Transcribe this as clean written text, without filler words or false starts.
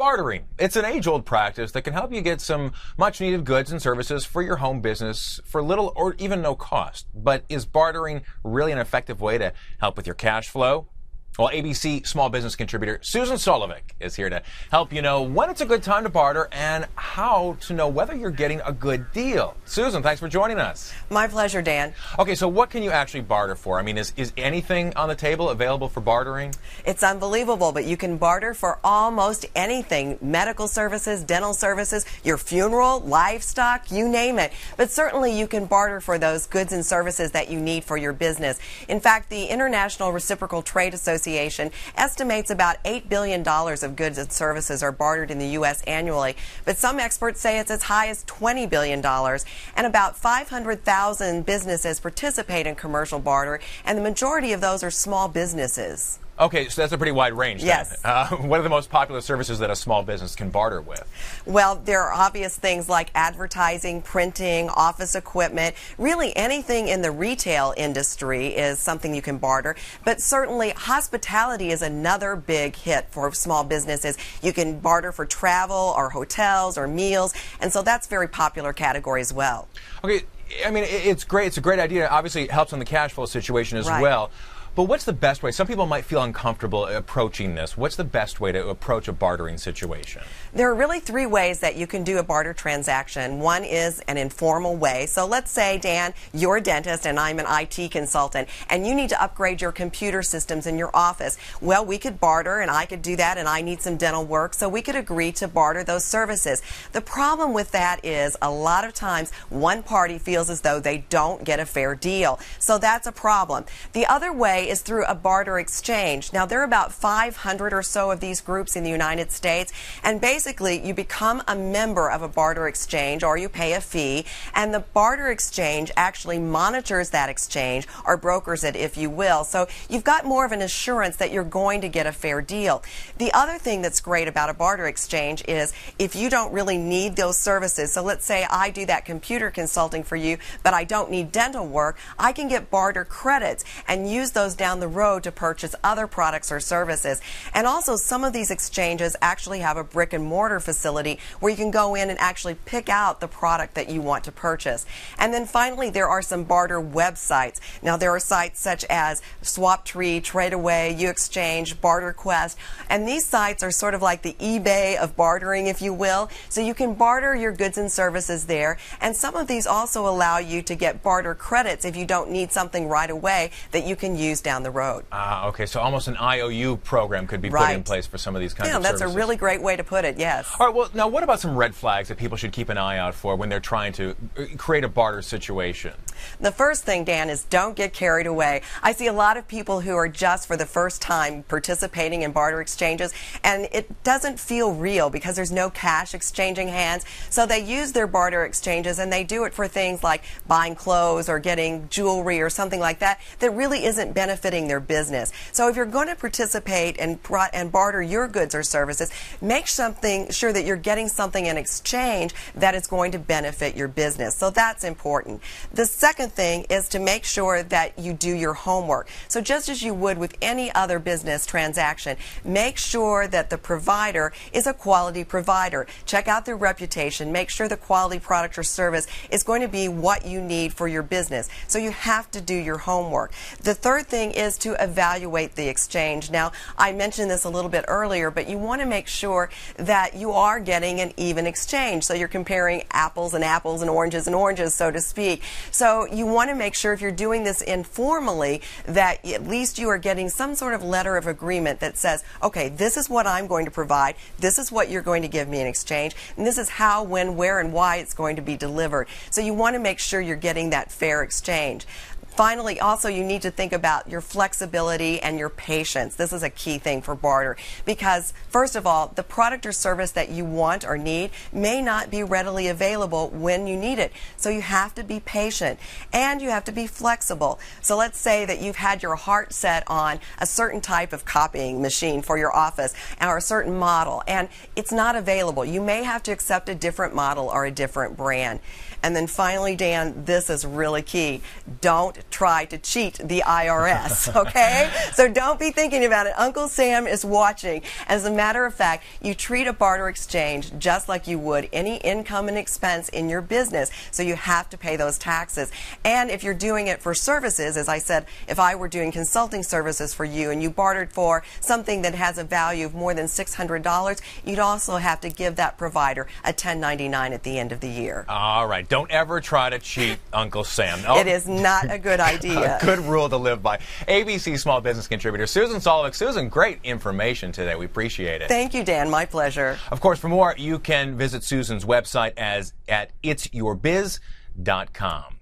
Bartering. It's an age-old practice that can help you get some much-needed goods and services for your home business for little or even no cost. But is bartering really an effective way to help with your cash flow? Well, ABC small business contributor Susan Solovic is here to help you know when it's a good time to barter and how to know whether you're getting a good deal. Susan, thanks for joining us. My pleasure, Dan. Okay, so what can you actually barter for? I mean, is anything on the table available for bartering? It's unbelievable, but you can barter for almost anything. Medical services, dental services, your funeral, livestock, you name it. But certainly you can barter for those goods and services that you need for your business. In fact, the International Reciprocal Trade Association estimates about $8 billion of goods and services are bartered in the U.S. annually, but some experts say it's as high as $20 billion, and about 500,000 businesses participate in commercial barter, and the majority of those are small businesses. Okay, so that's a pretty wide range. Yes. What are the most popular services that a small business can barter with? Well, there are obvious things like advertising, printing, office equipment. Really anything in the retail industry is something you can barter. But certainly hospitality is another big hit for small businesses. You can barter for travel or hotels or meals, and so that's a very popular category as well. Okay, I mean, it's great. It's a great idea. Obviously, it helps on the cash flow situation as Right. well. But what's the best way? Some people might feel uncomfortable approaching this. What's the best way to approach a bartering situation? There are really three ways that you can do a barter transaction. One is an informal way. So let's say, Dan, you're a dentist and I'm an IT consultant, and you need to upgrade your computer systems in your office. Well, we could barter, and I could do that, and I need some dental work, so we could agree to barter those services. The problem with that is a lot of times one party feels as though they don't get a fair deal. So that's a problem. The other way is through a barter exchange. Now, there are about 500 or so of these groups in the United States, and basically you become a member of a barter exchange or you pay a fee, and the barter exchange actually monitors that exchange or brokers it, if you will. So you've got more of an assurance that you're going to get a fair deal. The other thing that's great about a barter exchange is if you don't really need those services, so let's say I do that computer consulting for you, but I don't need dental work, I can get barter credits and use those down the road to purchase other products or services. And also, some of these exchanges actually have a brick and mortar facility where you can go in and actually pick out the product that you want to purchase. And then finally, there are some barter websites. Now, there are sites such as SwapTree, TradeAway, UExchange, BarterQuest, and these sites are sort of like the eBay of bartering, if you will. So you can barter your goods and services there, and some of these also allow you to get barter credits if you don't need something right away that you can use down the road. Okay, so almost an IOU program could be put in place for some of these kinds of services. That's a really great way to put it, yes. All right, well, now what about some red flags that people should keep an eye out for when they're trying to create a barter situation? The first thing, Dan, is don't get carried away. I see a lot of people who are just for the first time participating in barter exchanges, and it doesn't feel real because there's no cash exchanging hands. So they use their barter exchanges, and they do it for things like buying clothes or getting jewelry or something like that that really isn't benefiting their business. So if you're going to participate and barter your goods or services, make sure that you're getting something in exchange that is going to benefit your business. So that's important. The second thing is to make sure that you do your homework. So just as you would with any other business transaction, make sure that the provider is a quality provider. Check out their reputation. Make sure the quality product or service is going to be what you need for your business. So you have to do your homework. The third thing is to evaluate the exchange. Now, I mentioned this a little bit earlier, but you want to make sure that you are getting an even exchange. So you're comparing apples and apples and oranges, so to speak. So you want to make sure if you're doing this informally that at least you are getting some sort of letter of agreement that says, okay, this is what I'm going to provide, this is what you're going to give me in exchange, and this is how, when, where, and why it's going to be delivered. So you want to make sure you're getting that fair exchange. Finally, also, you need to think about your flexibility and your patience. This is a key thing for barter because, first of all, the product or service that you want or need may not be readily available when you need it. So you have to be patient and you have to be flexible. So let's say that you've had your heart set on a certain type of copying machine for your office or a certain model, and it's not available. You may have to accept a different model or a different brand. And then finally, Dan, this is really key. Don't try to cheat the IRS, okay? So don't be thinking about it. Uncle Sam is watching. As a matter of fact, you treat a barter exchange just like you would any income and expense in your business. So you have to pay those taxes. And if you're doing it for services, as I said, if I were doing consulting services for you and you bartered for something that has a value of more than $600, you'd also have to give that provider a 1099 at the end of the year. All right. Don't ever try to cheat Uncle Sam. Oh. It is not a good idea. A good rule to live by. ABC small business contributor Susan Solvik. Susan, great information today. We appreciate it. Thank you, Dan. My pleasure. Of course, for more, you can visit Susan's website at itsyourbiz.com.